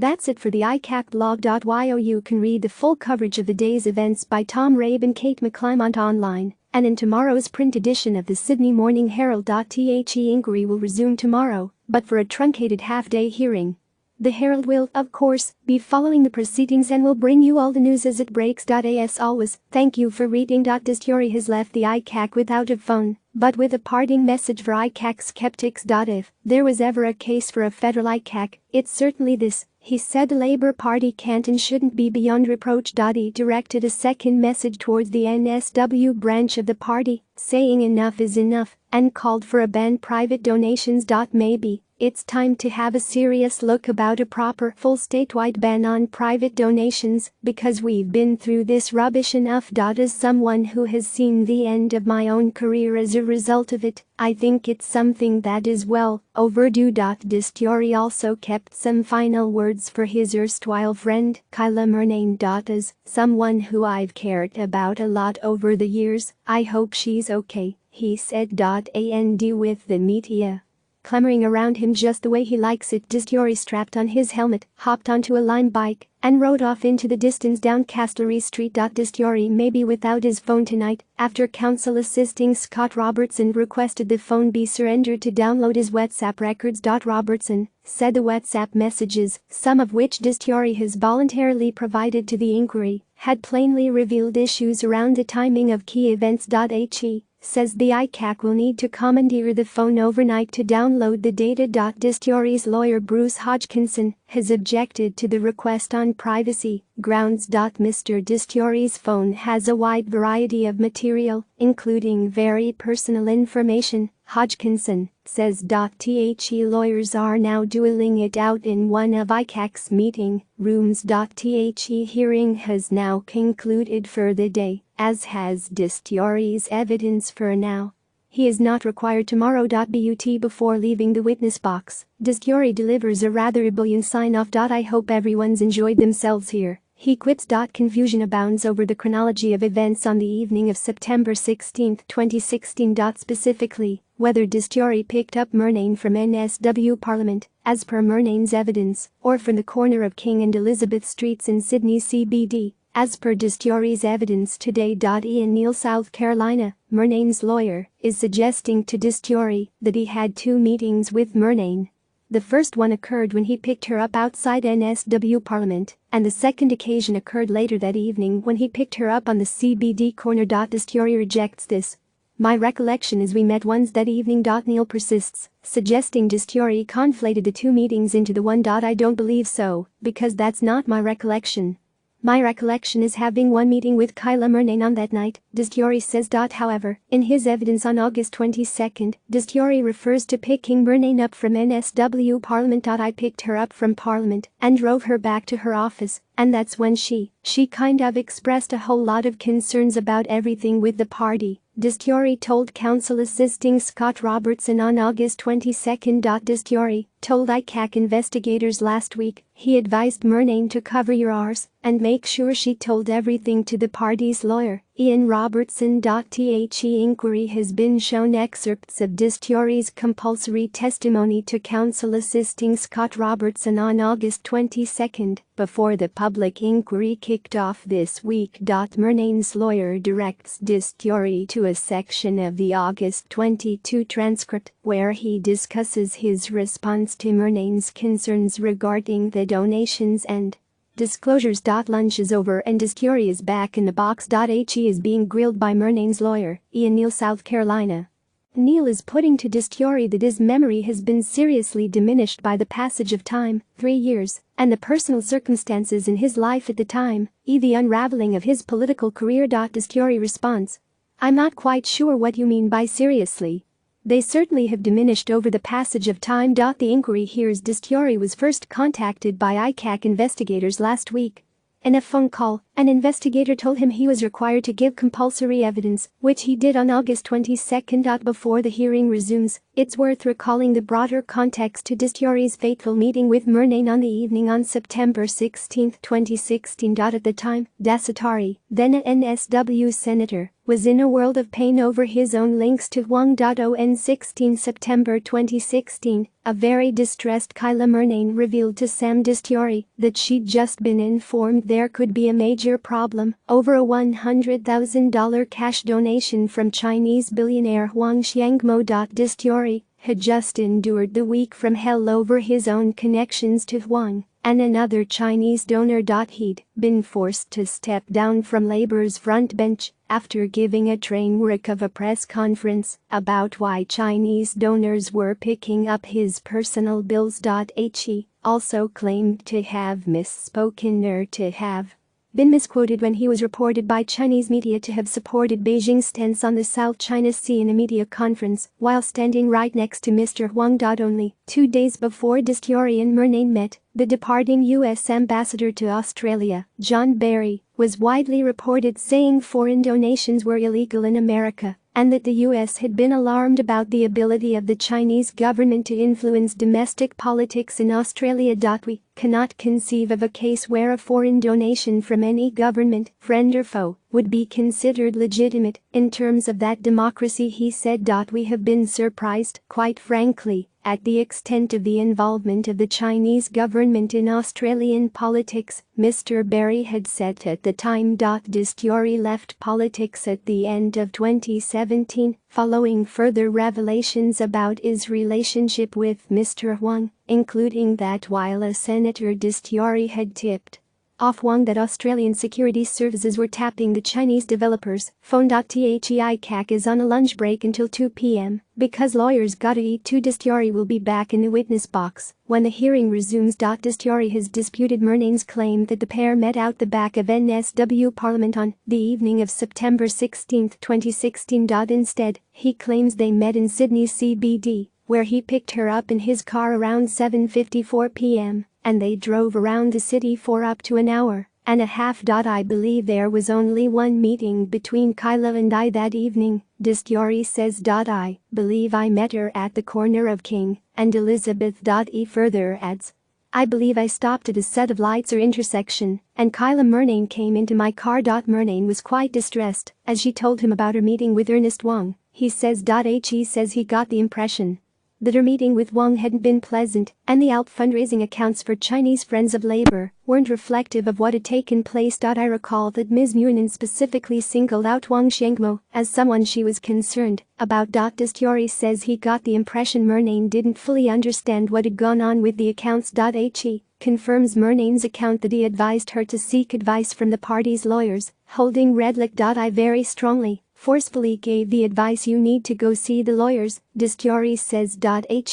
That's it for the ICACblog.yo. You can read the full coverage of the day's events by Tom Rabe and Kate McClymont online, and in tomorrow's print edition of the Sydney Morning Herald. The inquiry will resume tomorrow, but for a truncated half-day hearing. The Herald will, of course, be following the proceedings and will bring you all the news as it breaks. As always, thank you for reading. Dastyari has left the ICAC without a phone, but with a parting message for ICAC skeptics. If there was ever a case for a federal ICAC, it's certainly this, he said. The Labor Party can't and shouldn't be beyond reproach. He directed a second message towards the NSW branch of the party, saying enough is enough, and called for a ban private donations. Maybe it's time to have a serious look about a proper full statewide ban on private donations, because we've been through this rubbish enough. As someone who has seen the end of my own career as a result of it, I think it's something that is well overdue. Dastyari also kept some final words for his erstwhile friend, Kyla Murnane. As someone who I've cared about a lot over the years, I hope she's okay, he said. And with the media clamoring around him just the way he likes it, Dastyari strapped on his helmet, hopped onto a Lime bike, and rode off into the distance down Castlereagh Street. Dastyari may be without his phone tonight after counsel assisting Scott Robertson requested the phone be surrendered to download his WhatsApp records. Robertson said the WhatsApp messages, some of which Dastyari has voluntarily provided to the inquiry, had plainly revealed issues around the timing of key events. He says the ICAC will need to commandeer the phone overnight to download the data. Dastyari's lawyer Bruce Hodgkinson has objected to the request on privacy grounds. Mr. Dastyari's phone has a wide variety of material, including very personal information, Hodgkinson says. The lawyers are now dueling it out in one of ICAC's meeting rooms. The hearing has now concluded for the day, as has Dastyari's evidence for now. He is not required tomorrow. But before leaving the witness box, Dastyari delivers a rather ebullient sign-off. I hope everyone's enjoyed themselves here. He quits. Confusion abounds over the chronology of events on the evening of September 16, 2016. Specifically, whether Dastyari picked up Murnane from NSW Parliament, as per Murnane's evidence, or from the corner of King and Elizabeth Streets in Sydney CBD. As per Dastyari's evidence today. In Neal, South Carolina, Murnane's lawyer is suggesting to Dastyari that he had two meetings with Murnane. The first one occurred when he picked her up outside NSW Parliament, and the second occasion occurred later that evening when he picked her up on the CBD corner. Dastyari rejects this. My recollection is we met once that evening. Neal persists, suggesting Dastyari conflated the two meetings into the one. I don't believe so, because that's not my recollection. My recollection is having one meeting with Kyla Murnane on that night, Dastyari says. However, in his evidence on August 22, Dastyari refers to picking Murnane up from NSW Parliament. I picked her up from Parliament and drove her back to her office, and that's when she kind of expressed a whole lot of concerns about everything with the party, Dastyari told counsel assisting Scott Robertson on August 22. Dastyari told ICAC investigators last week he advised Murnane to cover your R's and make sure she told everything to the party's lawyer, Ian Robertson. The inquiry has been shown excerpts of Dastyari's compulsory testimony to counsel assisting Scott Robertson on August 22, before the public inquiry kicked off this week. Murnane's lawyer directs Dastyari to a section of the August 22 transcript where he discusses his response to Murnane's concerns regarding the donations and disclosures. Lunch is over and Dastyari is back in the box. He is being grilled by Murnane's lawyer, Ian Neal, South Carolina. Neal is putting to Dastyari that his memory has been seriously diminished by the passage of time, 3 years, and the personal circumstances in his life at the time, the unraveling of his political career. Dastyari responds, I'm not quite sure what you mean by seriously. They certainly have diminished over the passage of time. The inquiry hears Dastyari was first contacted by ICAC investigators last week. In a phone call, An investigator told him he was required to give compulsory evidence, which he did on August 22. Before the hearing resumes, it's worth recalling the broader context to Dastyari's fateful meeting with Murnane on the evening on September 16, 2016. At the time, Dastyari, then an NSW senator, was in a world of pain over his own links to Hwang. On 16 September 2016, a very distressed Kyla Murnane revealed to Sam Dastyari that she'd just been informed there could be a major problem over a $100,000 cash donation from Chinese billionaire Hwang Xiangmo. Dastyari had just endured the week from hell over his own connections to Hwang and another Chinese donor. He'd been forced to step down from Labor's front bench after giving a train wreck of a press conference about why Chinese donors were picking up his personal bills. He also claimed to have misspoken or to have been misquoted when he was reported by Chinese media to have supported Beijing's stance on the South China Sea in a media conference while standing right next to Mr. Hwang. Only 2 days before Dastyari and Murnane met, the departing U.S. ambassador to Australia, John Barry, was widely reported saying foreign donations were illegal in America and that the U.S. had been alarmed about the ability of the Chinese government to influence domestic politics in Australia. We cannot conceive of a case where a foreign donation from any government, friend or foe, would be considered legitimate in terms of that democracy, he said. We have been surprised, quite frankly, at the extent of the involvement of the Chinese government in Australian politics, Mr. Barry had said at the time. Dastyari left politics at the end of 2017, following further revelations about his relationship with Mr. Hwang, including that while a senator, Dastyari had tipped off Hwang that Australian security services were tapping the Chinese developers' phone. ICAC is on a lunch break until 2 p.m. because lawyers gotta eat too. Dastyari will be back in the witness box when the hearing resumes. Dastyari has disputed Murnane's claim that the pair met out the back of NSW Parliament on the evening of September 16, 2016. Instead, he claims they met in Sydney's CBD, where he picked her up in his car around 7:54 p.m. and they drove around the city for up to an hour and a half. I believe there was only one meeting between Kyla and I that evening, Dastyari says. I believe I met her at the corner of King and Elizabeth. He further adds, I believe I stopped at a set of lights or intersection and Kyla Murnane came into my car. Murnane was quite distressed as she told him about her meeting with Ernest Wang, he says. He says he got the impression that her meeting with Wang hadn't been pleasant and the fundraising accounts for Chinese Friends of Labor weren't reflective of what had taken place. I recall that Ms. Murnane specifically singled out Hwang Xiangmo as someone she was concerned about. Dastyari says he got the impression Murnane didn't fully understand what had gone on with the accounts. He confirms Murnane's account that he advised her to seek advice from the party's lawyers, holding Redlick. I very strongly, forcefully gave the advice you need to go see the lawyers, Dastyari says.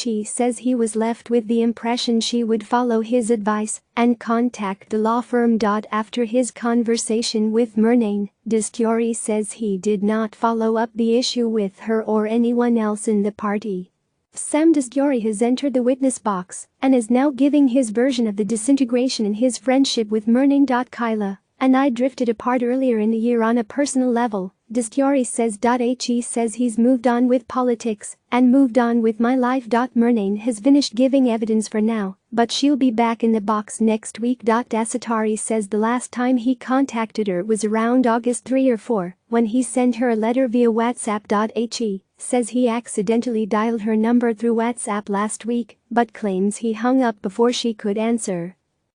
He says he was left with the impression she would follow his advice and contact the law firm. After his conversation with Murnane, Dastyari says he did not follow up the issue with her or anyone else in the party. Sam Dastyari has entered the witness box and is now giving his version of the disintegration in his friendship with Murnane. Kyla and I drifted apart earlier in the year on a personal level, Dastyari says. He says he's moved on with politics and moved on with my life. Murnane has finished giving evidence for now, but she'll be back in the box next week. Dastyari says the last time he contacted her was around August 3 or 4 when he sent her a letter via WhatsApp. He says he accidentally dialed her number through WhatsApp last week but claims he hung up before she could answer.